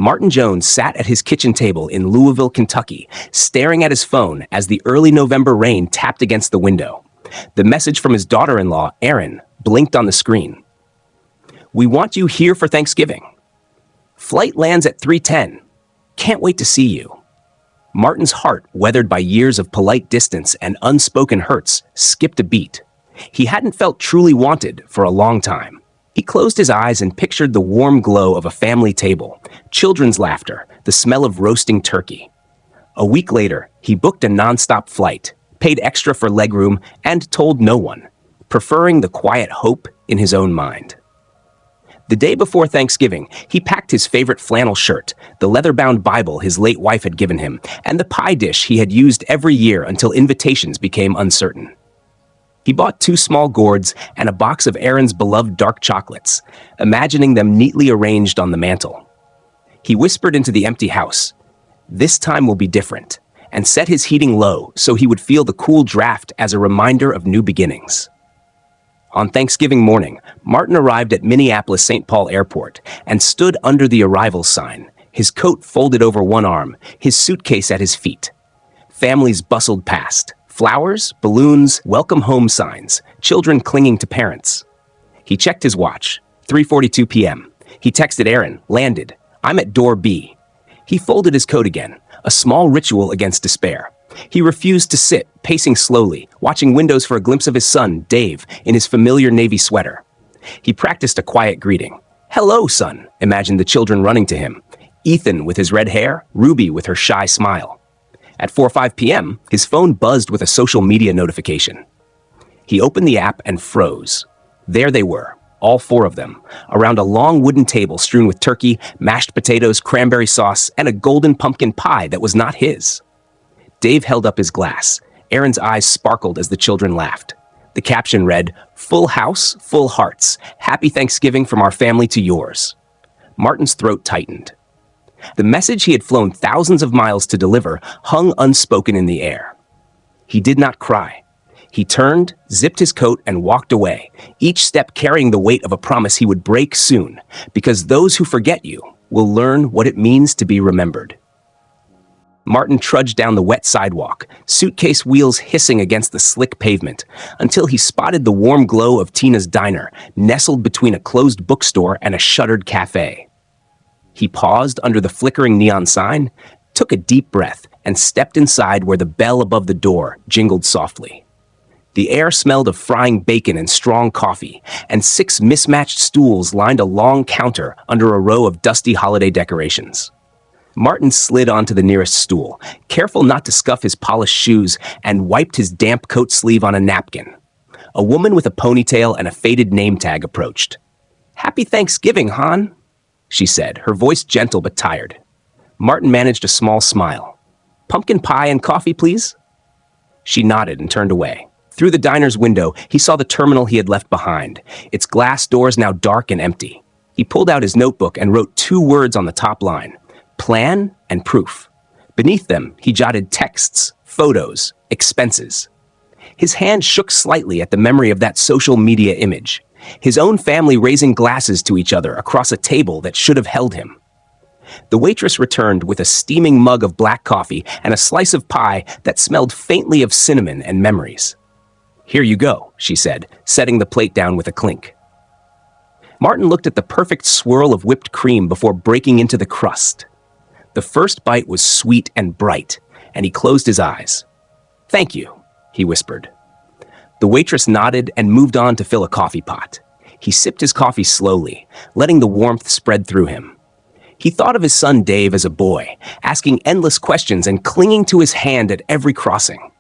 Martin Jones sat at his kitchen table in Louisville, Kentucky, staring at his phone as the early November rain tapped against the window. The message from his daughter-in-law, Erin, blinked on the screen. "We want you here for Thanksgiving. Flight lands at 3:10. Can't wait to see you." Martin's heart, weathered by years of polite distance and unspoken hurts, skipped a beat. He hadn't felt truly wanted for a long time. He closed his eyes and pictured the warm glow of a family table, children's laughter, the smell of roasting turkey. A week later, he booked a nonstop flight, paid extra for legroom, and told no one, preferring the quiet hope in his own mind. The day before Thanksgiving, he packed his favorite flannel shirt, the leather-bound Bible his late wife had given him, and the pie dish he had used every year until invitations became uncertain. He bought 2 small gourds and a box of Erin's beloved dark chocolates, imagining them neatly arranged on the mantel. He whispered into the empty house, "This time will be different," and set his heating low so he would feel the cool draft as a reminder of new beginnings. On Thanksgiving morning, Martin arrived at Minneapolis-St. Paul Airport and stood under the arrival sign, his coat folded over one arm, his suitcase at his feet. Families bustled past. Flowers, balloons, welcome home signs, children clinging to parents. He checked his watch, 3:42 p.m. He texted Erin, "Landed. I'm at door B." He folded his coat again, a small ritual against despair. He refused to sit, pacing slowly, watching windows for a glimpse of his son, Dave, in his familiar navy sweater. He practiced a quiet greeting. "Hello, son," imagined the children running to him. Ethan with his red hair, Ruby with her shy smile. At 4:05 p.m., his phone buzzed with a social media notification. He opened the app and froze. There they were, all 4 of them, around a long wooden table strewn with turkey, mashed potatoes, cranberry sauce, and a golden pumpkin pie that was not his. Dave held up his glass. Erin's eyes sparkled as the children laughed. The caption read, "Full house, full hearts. Happy Thanksgiving from our family to yours." Martin's throat tightened. The message he had flown thousands of miles to deliver hung unspoken in the air. He did not cry. He turned, zipped his coat, and walked away, each step carrying the weight of a promise he would break soon, because those who forget you will learn what it means to be remembered. Martin trudged down the wet sidewalk, suitcase wheels hissing against the slick pavement, until he spotted the warm glow of Tina's diner, nestled between a closed bookstore and a shuttered cafe. He paused under the flickering neon sign, took a deep breath, and stepped inside where the bell above the door jingled softly. The air smelled of frying bacon and strong coffee, and 6 mismatched stools lined a long counter under a row of dusty holiday decorations. Martin slid onto the nearest stool, careful not to scuff his polished shoes, and wiped his damp coat sleeve on a napkin. A woman with a ponytail and a faded name tag approached. "Happy Thanksgiving, hon," she said, her voice gentle but tired. Martin managed a small smile. "Pumpkin pie and coffee, please?" She nodded and turned away. Through the diner's window, he saw the terminal he had left behind, its glass doors now dark and empty. He pulled out his notebook and wrote 2 words on the top line, "Plan and proof." Beneath them, he jotted texts, photos, expenses. His hand shook slightly at the memory of that social media image. His own family raising glasses to each other across a table that should have held him. The waitress returned with a steaming mug of black coffee and a slice of pie that smelled faintly of cinnamon and memories. "Here you go," she said, setting the plate down with a clink. Martin looked at the perfect swirl of whipped cream before breaking into the crust. The first bite was sweet and bright, and he closed his eyes. "Thank you," he whispered. The waitress nodded and moved on to fill a coffee pot. He sipped his coffee slowly, letting the warmth spread through him. He thought of his son Dave as a boy, asking endless questions and clinging to his hand at every crossing.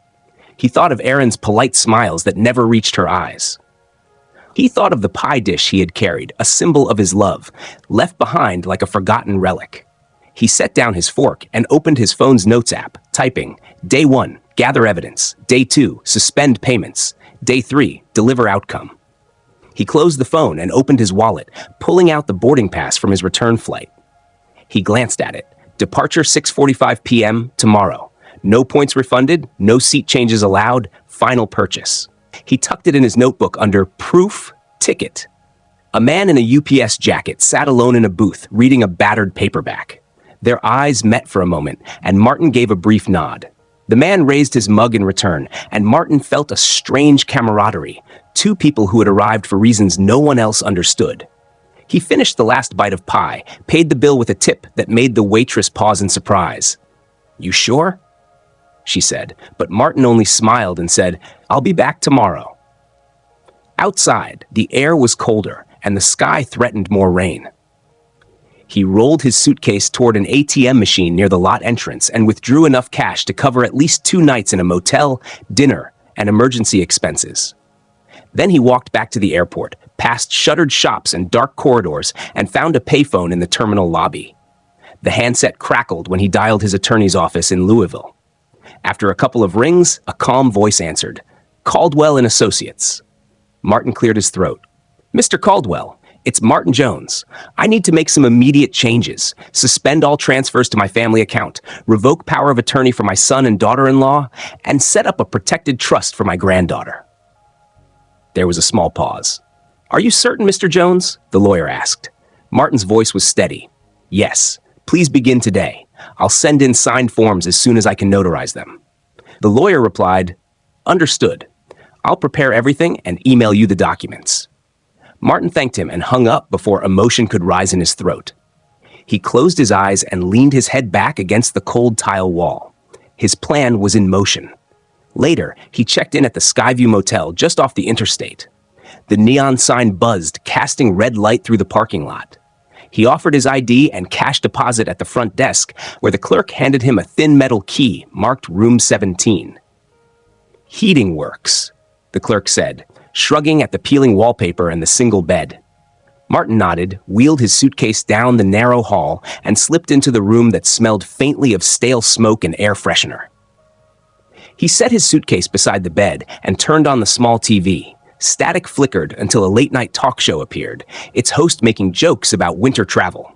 He thought of Erin's polite smiles that never reached her eyes. He thought of the pie dish he had carried, a symbol of his love, left behind like a forgotten relic. He set down his fork and opened his phone's notes app, typing, "Day 1, gather evidence. Day 2, suspend payments. Day 3, deliver outcome." He closed the phone and opened his wallet, pulling out the boarding pass from his return flight. He glanced at it. Departure 6:45 p.m. tomorrow. No points refunded, no seat changes allowed, final purchase. He tucked it in his notebook under proof ticket. A man in a UPS jacket sat alone in a booth, reading a battered paperback. Their eyes met for a moment, and Martin gave a brief nod. The man raised his mug in return, and Martin felt a strange camaraderie, two people who had arrived for reasons no one else understood. He finished the last bite of pie, paid the bill with a tip that made the waitress pause in surprise. "You sure?" she said, but Martin only smiled and said, "I'll be back tomorrow." Outside, the air was colder, and the sky threatened more rain. He rolled his suitcase toward an ATM machine near the lot entrance and withdrew enough cash to cover at least 2 nights in a motel, dinner, and emergency expenses. Then he walked back to the airport, past shuttered shops and dark corridors, and found a payphone in the terminal lobby. The handset crackled when he dialed his attorney's office in Louisville. After a couple of rings, a calm voice answered, "Caldwell and Associates." Martin cleared his throat. "Mr. Caldwell, it's Martin Jones. I need to make some immediate changes, suspend all transfers to my family account, revoke power of attorney for my son and daughter-in-law, and set up a protected trust for my granddaughter." There was a small pause. "Are you certain, Mr. Jones?" the lawyer asked. Martin's voice was steady. "Yes, please begin today. I'll send in signed forms as soon as I can notarize them." The lawyer replied, "Understood. I'll prepare everything and email you the documents." Martin thanked him and hung up before emotion could rise in his throat. He closed his eyes and leaned his head back against the cold tile wall. His plan was in motion. Later, he checked in at the Skyview Motel just off the interstate. The neon sign buzzed, casting red light through the parking lot. He offered his ID and cash deposit at the front desk, where the clerk handed him a thin metal key marked Room 17. "Heating works," the clerk said, shrugging at the peeling wallpaper and the single bed. Martin nodded, wheeled his suitcase down the narrow hall, and slipped into the room that smelled faintly of stale smoke and air freshener. He set his suitcase beside the bed and turned on the small TV. Static flickered until a late-night talk show appeared, its host making jokes about winter travel.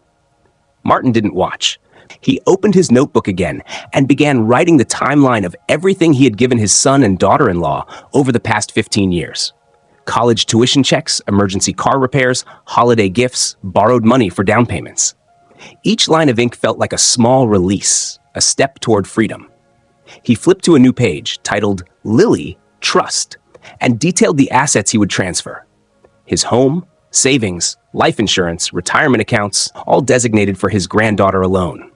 Martin didn't watch. He opened his notebook again and began writing the timeline of everything he had given his son and daughter-in-law over the past 15 years. College tuition checks, emergency car repairs, holiday gifts, borrowed money for down payments. Each line of ink felt like a small release, a step toward freedom. He flipped to a new page titled Lily Trust and detailed the assets he would transfer. His home, savings, life insurance, retirement accounts, all designated for his granddaughter alone.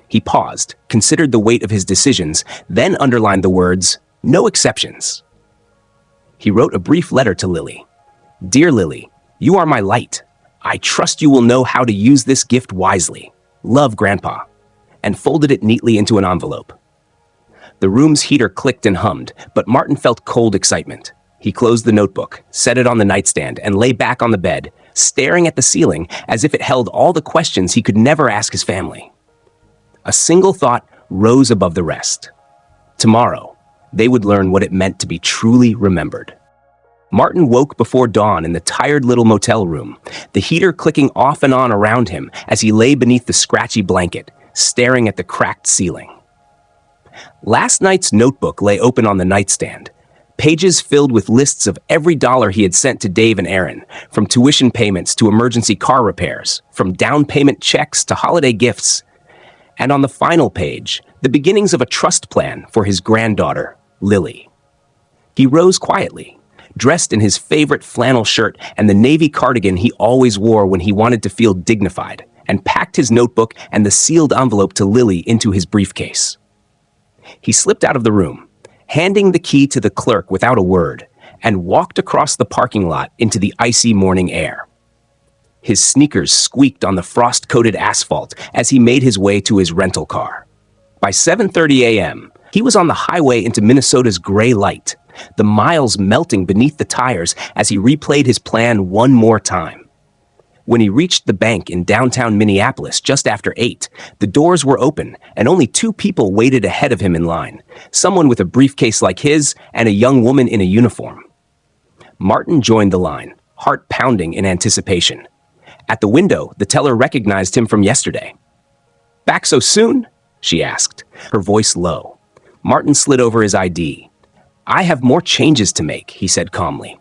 He paused, considered the weight of his decisions, then underlined the words, "No exceptions." He wrote a brief letter to Lily. "Dear Lily, you are my light. I trust you will know how to use this gift wisely. Love, Grandpa," and folded it neatly into an envelope. The room's heater clicked and hummed, but Martin felt cold excitement. He closed the notebook, set it on the nightstand, and lay back on the bed, staring at the ceiling as if it held all the questions he could never ask his family. A single thought rose above the rest. Tomorrow, they would learn what it meant to be truly remembered. Martin woke before dawn in the tired little motel room, the heater clicking off and on around him as he lay beneath the scratchy blanket, staring at the cracked ceiling. Last night's notebook lay open on the nightstand, pages filled with lists of every dollar he had sent to Dave and Aaron, from tuition payments to emergency car repairs, from down payment checks to holiday gifts. And on the final page, the beginnings of a trust plan for his granddaughter, Lily. He rose quietly, dressed in his favorite flannel shirt and the navy cardigan he always wore when he wanted to feel dignified, and packed his notebook and the sealed envelope to Lily into his briefcase. He slipped out of the room, handing the key to the clerk without a word, and walked across the parking lot into the icy morning air. His sneakers squeaked on the frost-coated asphalt as he made his way to his rental car. By 7:30 a.m., he was on the highway into Minnesota's gray light, the miles melting beneath the tires as he replayed his plan one more time. When he reached the bank in downtown Minneapolis just after 8, the doors were open and only 2 people waited ahead of him in line, someone with a briefcase like his and a young woman in a uniform. Martin joined the line, heart pounding in anticipation. At the window, the teller recognized him from yesterday. "Back so soon?" she asked, her voice low. Martin slid over his ID. "I have more changes to make," he said calmly.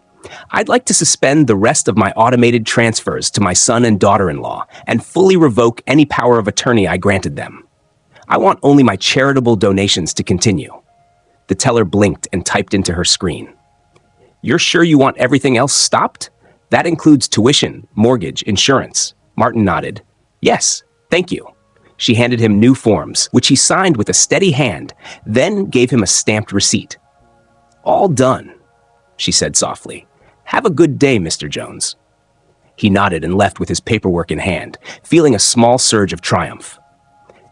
I'd like to suspend the rest of my automated transfers to my son and daughter-in-law and fully revoke any power of attorney I granted them. I want only my charitable donations to continue. The teller blinked and typed into her screen. You're sure you want everything else stopped? That includes tuition, mortgage, insurance. Martin nodded. Yes, thank you. She handed him new forms, which he signed with a steady hand, then gave him a stamped receipt. All done, she said softly. Have a good day, Mr. Jones. He nodded and left with his paperwork in hand, feeling a small surge of triumph.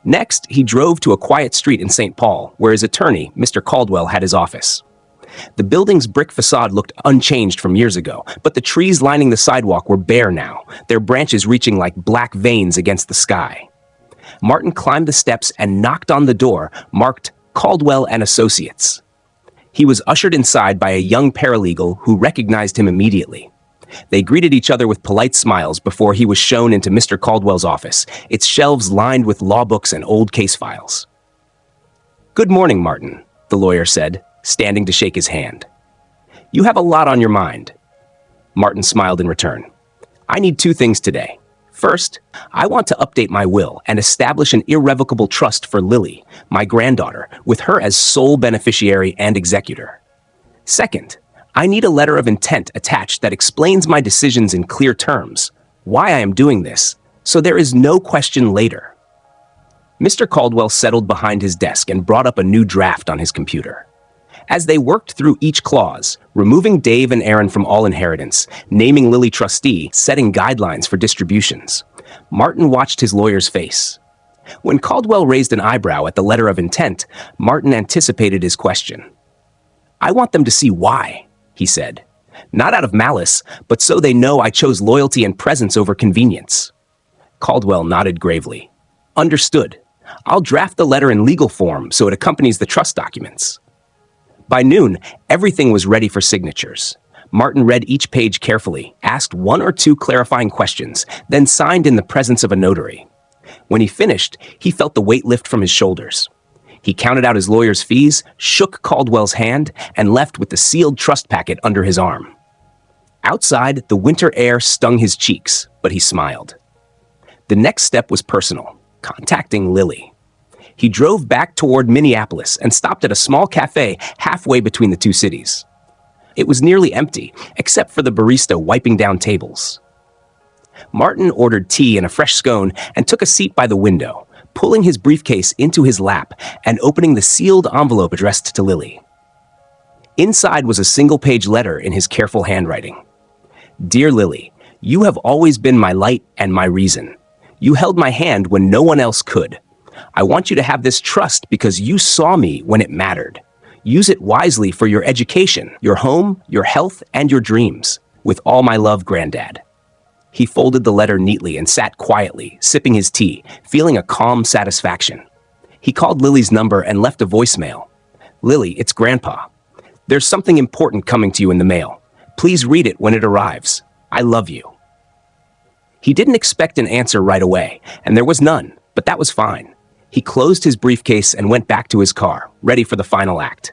Next, he drove to a quiet street in St. Paul, where his attorney, Mr. Caldwell, had his office. The building's brick facade looked unchanged from years ago, but the trees lining the sidewalk were bare now, their branches reaching like black veins against the sky. Martin climbed the steps and knocked on the door, marked Caldwell and Associates. He was ushered inside by a young paralegal who recognized him immediately. They greeted each other with polite smiles before he was shown into Mr. Caldwell's office, its shelves lined with law books and old case files. Good morning, Martin, the lawyer said, standing to shake his hand. You have a lot on your mind. Martin smiled in return. I need two things today. First, I want to update my will and establish an irrevocable trust for Lily, my granddaughter, with her as sole beneficiary and executor. Second, I need a letter of intent attached that explains my decisions in clear terms, why I am doing this, so there is no question later. Mr. Caldwell settled behind his desk and brought up a new draft on his computer. As they worked through each clause, removing Dave and Aaron from all inheritance, naming Lily trustee, setting guidelines for distributions, Martin watched his lawyer's face. When Caldwell raised an eyebrow at the letter of intent, Martin anticipated his question. I want them to see why, he said. Not out of malice, but so they know I chose loyalty and presence over convenience. Caldwell nodded gravely. Understood. I'll draft the letter in legal form so it accompanies the trust documents. By noon, everything was ready for signatures. Martin read each page carefully, asked one or two clarifying questions, then signed in the presence of a notary. When he finished, he felt the weight lift from his shoulders. He counted out his lawyer's fees, shook Caldwell's hand, and left with the sealed trust packet under his arm. Outside, the winter air stung his cheeks, but he smiled. The next step was personal, contacting Lily. He drove back toward Minneapolis and stopped at a small cafe halfway between the two cities. It was nearly empty, except for the barista wiping down tables. Martin ordered tea and a fresh scone and took a seat by the window, pulling his briefcase into his lap and opening the sealed envelope addressed to Lily. Inside was a single-page letter in his careful handwriting. Dear Lily, you have always been my light and my reason. You held my hand when no one else could. I want you to have this trust because you saw me when it mattered. Use it wisely for your education, your home, your health, and your dreams. With all my love, Granddad. He folded the letter neatly and sat quietly, sipping his tea, feeling a calm satisfaction. He called Lily's number and left a voicemail. Lily, it's Grandpa. There's something important coming to you in the mail. Please read it when it arrives. I love you. He didn't expect an answer right away, and there was none, but that was fine. He closed his briefcase and went back to his car, ready for the final act.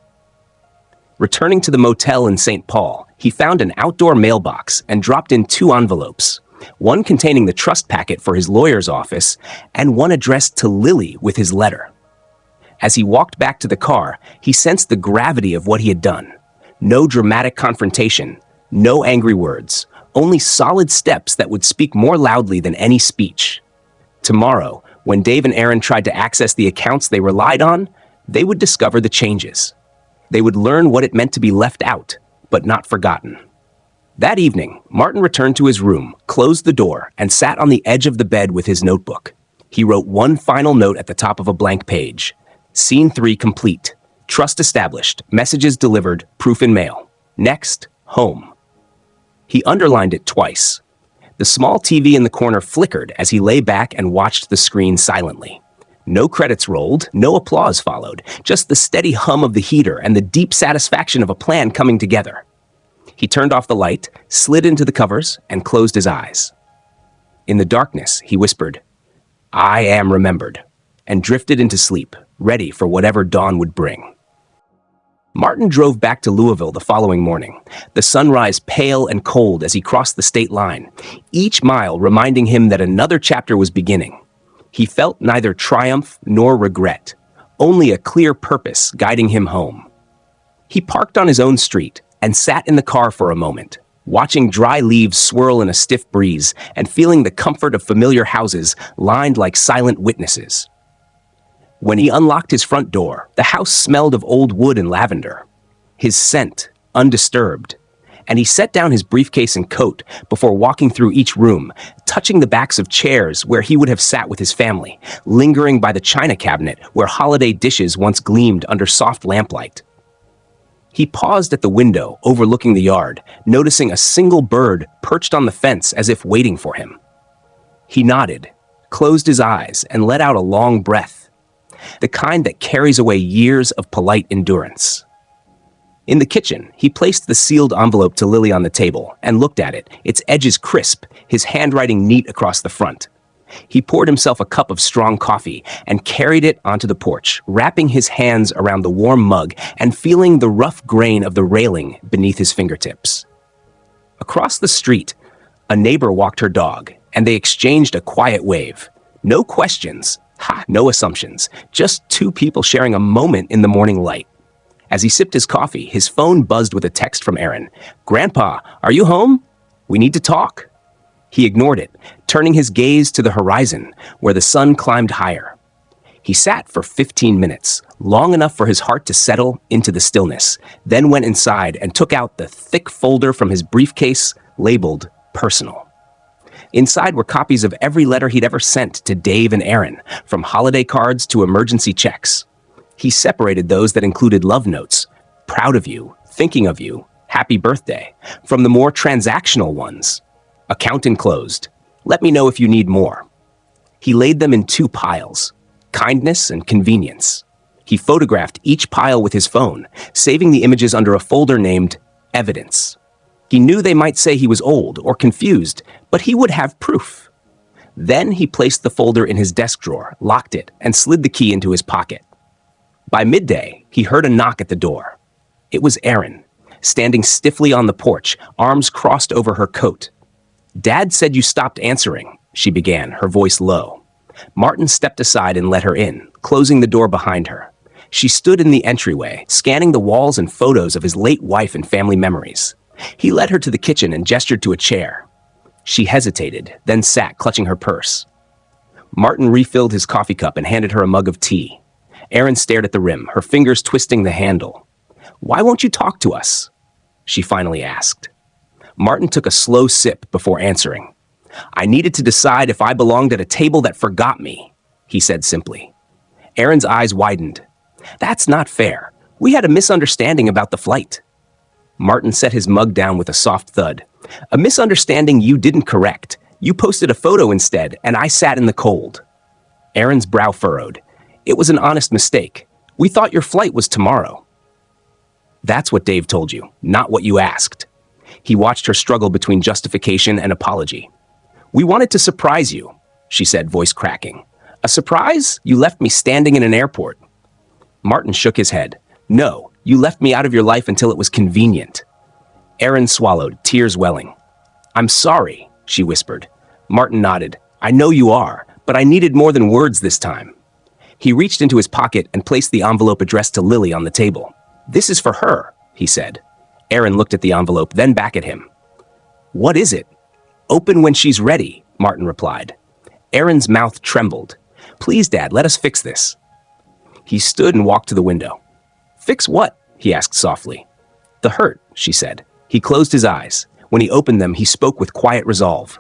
Returning to the motel in St. Paul, he found an outdoor mailbox and dropped in two envelopes, one containing the trust packet for his lawyer's office and one addressed to Lily with his letter. As he walked back to the car, he sensed the gravity of what he had done. No dramatic confrontation, no angry words, only solid steps that would speak more loudly than any speech. Tomorrow, when Dave and Aaron tried to access the accounts they relied on, they would discover the changes. They would learn what it meant to be left out, but not forgotten. That evening, Martin returned to his room, closed the door, and sat on the edge of the bed with his notebook. He wrote one final note at the top of a blank page. Scene 3 complete. Trust established. Messages delivered. Proof in mail. Next, home. He underlined it twice. The small TV in the corner flickered as he lay back and watched the screen silently. No credits rolled, no applause followed, just the steady hum of the heater and the deep satisfaction of a plan coming together. He turned off the light, slid into the covers, and closed his eyes. In the darkness, he whispered, "I am remembered," and drifted into sleep, ready for whatever dawn would bring. Martin drove back to Louisville the following morning, the sunrise pale and cold as he crossed the state line, each mile reminding him that another chapter was beginning. He felt neither triumph nor regret, only a clear purpose guiding him home. He parked on his own street and sat in the car for a moment, watching dry leaves swirl in a stiff breeze and feeling the comfort of familiar houses lined like silent witnesses. When he unlocked his front door, the house smelled of old wood and lavender, his scent undisturbed, and he set down his briefcase and coat before walking through each room, touching the backs of chairs where he would have sat with his family, lingering by the china cabinet where holiday dishes once gleamed under soft lamplight. He paused at the window overlooking the yard, noticing a single bird perched on the fence as if waiting for him. He nodded, closed his eyes, and let out a long breath, the kind that carries away years of polite endurance. In the kitchen, he placed the sealed envelope to Lily on the table and looked at it, its edges crisp, his handwriting neat across the front. He poured himself a cup of strong coffee and carried it onto the porch, wrapping his hands around the warm mug and feeling the rough grain of the railing beneath his fingertips. Across the street, a neighbor walked her dog, and they exchanged a quiet wave. No questions, no assumptions, just two people sharing a moment in the morning light. As he sipped his coffee, his phone buzzed with a text from Aaron. "Grandpa, are you home? We need to talk." He ignored it, turning his gaze to the horizon, where the sun climbed higher. He sat for 15 minutes, long enough for his heart to settle into the stillness, then went inside and took out the thick folder from his briefcase labeled personal. Inside were copies of every letter he'd ever sent to Dave and Aaron, from holiday cards to emergency checks. He separated those that included love notes, proud of you, thinking of you, happy birthday, from the more transactional ones. Account enclosed. Let me know if you need more. He laid them in two piles, kindness and convenience. He photographed each pile with his phone, saving the images under a folder named evidence. He knew they might say he was old or confused, but he would have proof. Then he placed the folder in his desk drawer, locked it, and slid the key into his pocket. By midday, he heard a knock at the door. It was Erin, standing stiffly on the porch, arms crossed over her coat. "Dad said you stopped answering," she began, her voice low. Martin stepped aside and let her in, closing the door behind her. She stood in the entryway, scanning the walls and photos of his late wife and family memories. He led her to the kitchen and gestured to a chair. She hesitated, then sat, clutching her purse. Martin refilled his coffee cup and handed her a mug of tea. Erin stared at the rim, her fingers twisting the handle. "Why won't you talk to us?" she finally asked. Martin took a slow sip before answering. "I needed to decide if I belonged at a table that forgot me," he said simply. Erin's eyes widened. "That's not fair. We had a misunderstanding about the flight." Martin set his mug down with a soft thud. "A misunderstanding you didn't correct. You posted a photo instead, and I sat in the cold." Erin's brow furrowed. "It was an honest mistake. We thought your flight was tomorrow." "That's what Dave told you, not what you asked." He watched her struggle between justification and apology. "We wanted to surprise you," she said, voice cracking. "A surprise? You left me standing in an airport." Martin shook his head. "No, you left me out of your life until it was convenient." Erin swallowed, tears welling. "I'm sorry," she whispered. Martin nodded. "I know you are, but I needed more than words this time." He reached into his pocket and placed the envelope addressed to Lily on the table. "This is for her," he said. Erin looked at the envelope, then back at him. "What is it?" "Open when she's ready," Martin replied. Erin's mouth trembled. "Please, Dad, let us fix this." He stood and walked to the window. "Fix what?" he asked softly. "The hurt," she said. He closed his eyes. When he opened them, he spoke with quiet resolve.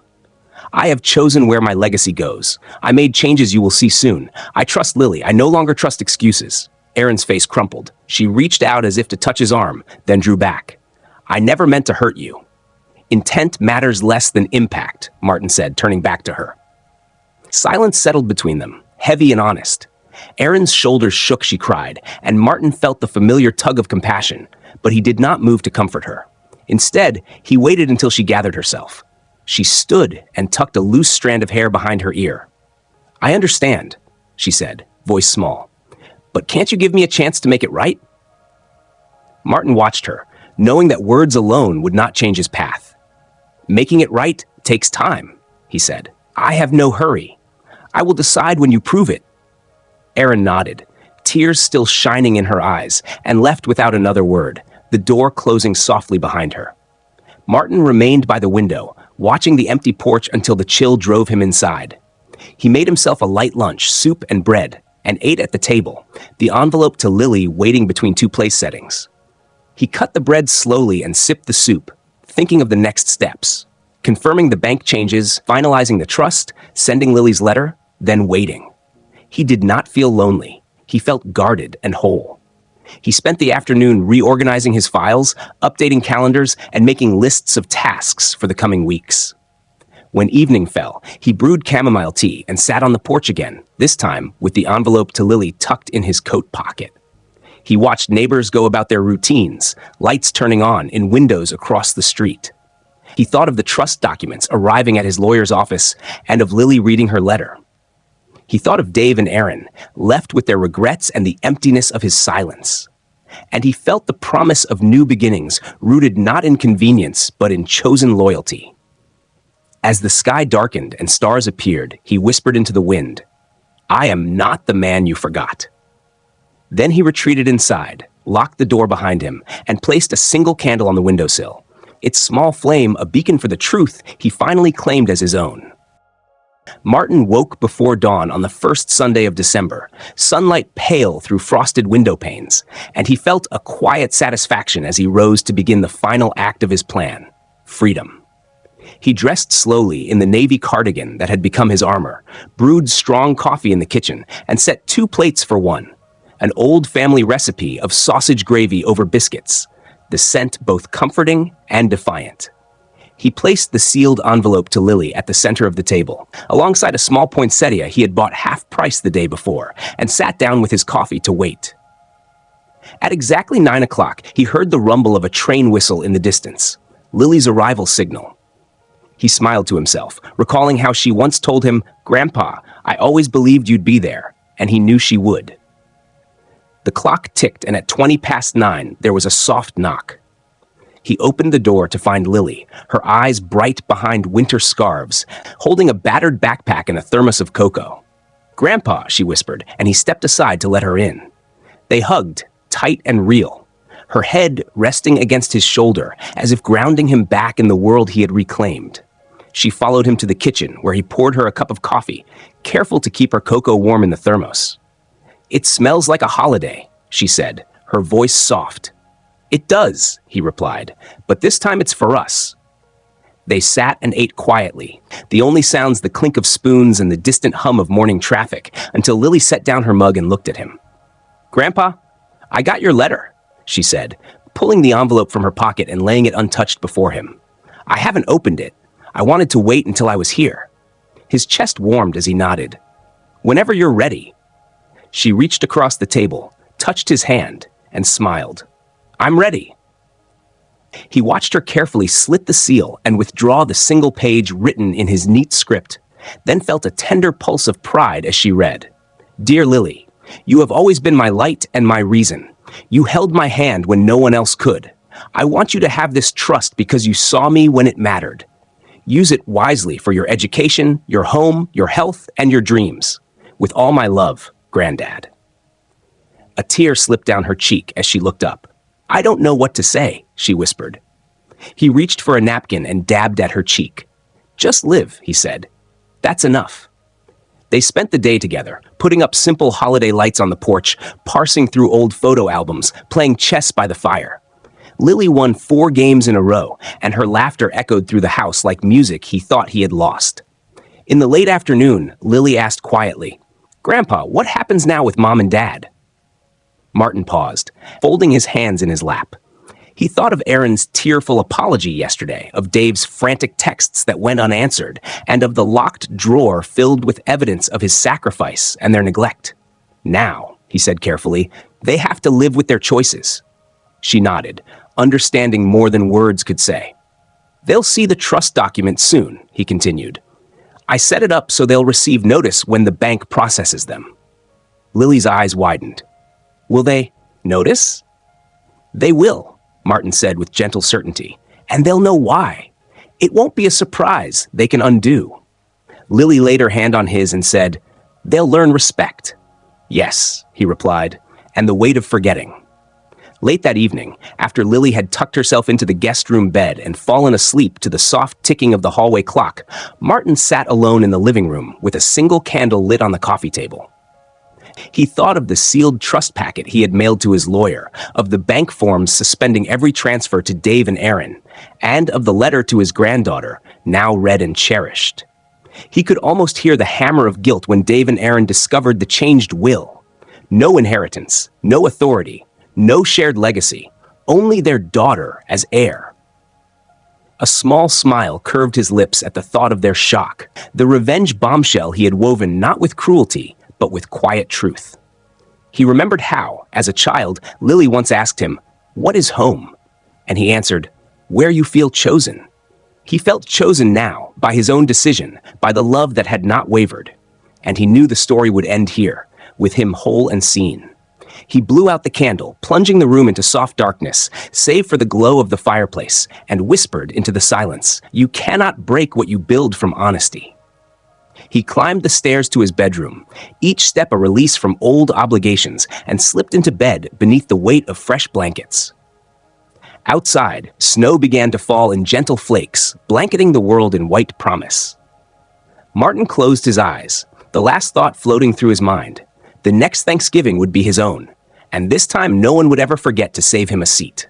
"I have chosen where my legacy goes. I made changes you will see soon. I trust Lily. I no longer trust excuses." Erin's face crumpled. She reached out as if to touch his arm, then drew back. "I never meant to hurt you." "Intent matters less than impact," Martin said, turning back to her. Silence settled between them, heavy and honest. Erin's shoulders shook, she cried, and Martin felt the familiar tug of compassion, but he did not move to comfort her. Instead, he waited until she gathered herself. She stood and tucked a loose strand of hair behind her ear. "I understand," she said, voice small. "But can't you give me a chance to make it right?" Martin watched her, knowing that words alone would not change his path. "Making it right takes time," he said. "I have no hurry. I will decide when you prove it." Erin nodded, tears still shining in her eyes, and left without another word, the door closing softly behind her. Martin remained by the window, watching the empty porch until the chill drove him inside. He made himself a light lunch, soup and bread, and ate at the table, the envelope to Lily waiting between two place settings. He cut the bread slowly and sipped the soup, thinking of the next steps, confirming the bank changes, finalizing the trust, sending Lily's letter, then waiting. He did not feel lonely. He felt guarded and whole. He spent the afternoon reorganizing his files, updating calendars, and making lists of tasks for the coming weeks. When evening fell, he brewed chamomile tea and sat on the porch again, this time with the envelope to Lily tucked in his coat pocket. He watched neighbors go about their routines, lights turning on in windows across the street. He thought of the trust documents arriving at his lawyer's office and of Lily reading her letter. He thought of Dave and Erin, left with their regrets and the emptiness of his silence. And he felt the promise of new beginnings, rooted not in convenience, but in chosen loyalty. As the sky darkened and stars appeared, he whispered into the wind, "I am not the man you forgot." Then he retreated inside, locked the door behind him, and placed a single candle on the windowsill. Its small flame, a beacon for the truth he finally claimed as his own. Martin woke before dawn on the first Sunday of December, sunlight pale through frosted window panes, and he felt a quiet satisfaction as he rose to begin the final act of his plan, freedom. He dressed slowly in the navy cardigan that had become his armor, brewed strong coffee in the kitchen, and set 2 plates for one, an old family recipe of sausage gravy over biscuits, the scent both comforting and defiant. He placed the sealed envelope to Lily at the center of the table, alongside a small poinsettia he had bought half price the day before, and sat down with his coffee to wait. At exactly 9 o'clock, he heard the rumble of a train whistle in the distance, Lily's arrival signal. He smiled to himself, recalling how she once told him, "Grandpa, I always believed you'd be there," and he knew she would. The clock ticked, and at 20 past 9, there was a soft knock. He opened the door to find Lily, her eyes bright behind winter scarves, holding a battered backpack and a thermos of cocoa. "Grandpa," she whispered, and he stepped aside to let her in. They hugged, tight and real, her head resting against his shoulder, as if grounding him back in the world he had reclaimed. She followed him to the kitchen, where he poured her a cup of coffee, careful to keep her cocoa warm in the thermos. "It smells like a holiday," she said, her voice soft. "It does," he replied, "but this time it's for us." They sat and ate quietly, the only sounds the clink of spoons and the distant hum of morning traffic, until Lily set down her mug and looked at him. "Grandpa, I got your letter," she said, pulling the envelope from her pocket and laying it untouched before him. "I haven't opened it. I wanted to wait until I was here." His chest warmed as he nodded. "Whenever you're ready." She reached across the table, touched his hand, and smiled. "I'm ready." He watched her carefully slit the seal and withdraw the single page written in his neat script, then felt a tender pulse of pride as she read, "Dear Lily, you have always been my light and my reason. You held my hand when no one else could. I want you to have this trust because you saw me when it mattered. Use it wisely for your education, your home, your health, and your dreams. With all my love, Granddad." A tear slipped down her cheek as she looked up. "I don't know what to say," she whispered. He reached for a napkin and dabbed at her cheek. "Just live," he said. "That's enough." They spent the day together, putting up simple holiday lights on the porch, parsing through old photo albums, playing chess by the fire. Lily won 4 games in a row, and her laughter echoed through the house like music he thought he had lost. In the late afternoon, Lily asked quietly, "Grandpa, what happens now with Mom and Dad?" Martin paused, folding his hands in his lap. He thought of Erin's tearful apology yesterday, of Dave's frantic texts that went unanswered, and of the locked drawer filled with evidence of his sacrifice and their neglect. "Now," he said carefully, "they have to live with their choices." She nodded, understanding more than words could say. "They'll see the trust document soon," he continued. "I set it up so they'll receive notice when the bank processes them." Lily's eyes widened. "Will they notice?" "They will," Martin said with gentle certainty, "and they'll know why. It won't be a surprise they can undo." Lily laid her hand on his and said, "They'll learn respect." "Yes," he replied, "and the weight of forgetting." Late that evening, after Lily had tucked herself into the guest room bed and fallen asleep to the soft ticking of the hallway clock, Martin sat alone in the living room with a single candle lit on the coffee table. He thought of the sealed trust packet he had mailed to his lawyer, of the bank forms suspending every transfer to Dave and Erin, and of the letter to his granddaughter, now read and cherished. He could almost hear the hammer of guilt when Dave and Erin discovered the changed will. No inheritance, no authority, no shared legacy, only their daughter as heir. A small smile curved his lips at the thought of their shock, the revenge bombshell he had woven not with cruelty, but with quiet truth. He remembered how, as a child, Lily once asked him, "What is home?" And he answered, "Where you feel chosen." He felt chosen now, by his own decision, by the love that had not wavered. And he knew the story would end here, with him whole and seen. He blew out the candle, plunging the room into soft darkness, save for the glow of the fireplace, and whispered into the silence, "You cannot break what you build from honesty." He climbed the stairs to his bedroom, each step a release from old obligations, and slipped into bed beneath the weight of fresh blankets. Outside, snow began to fall in gentle flakes, blanketing the world in white promise. Martin closed his eyes, the last thought floating through his mind. The next Thanksgiving would be his own, and this time no one would ever forget to save him a seat.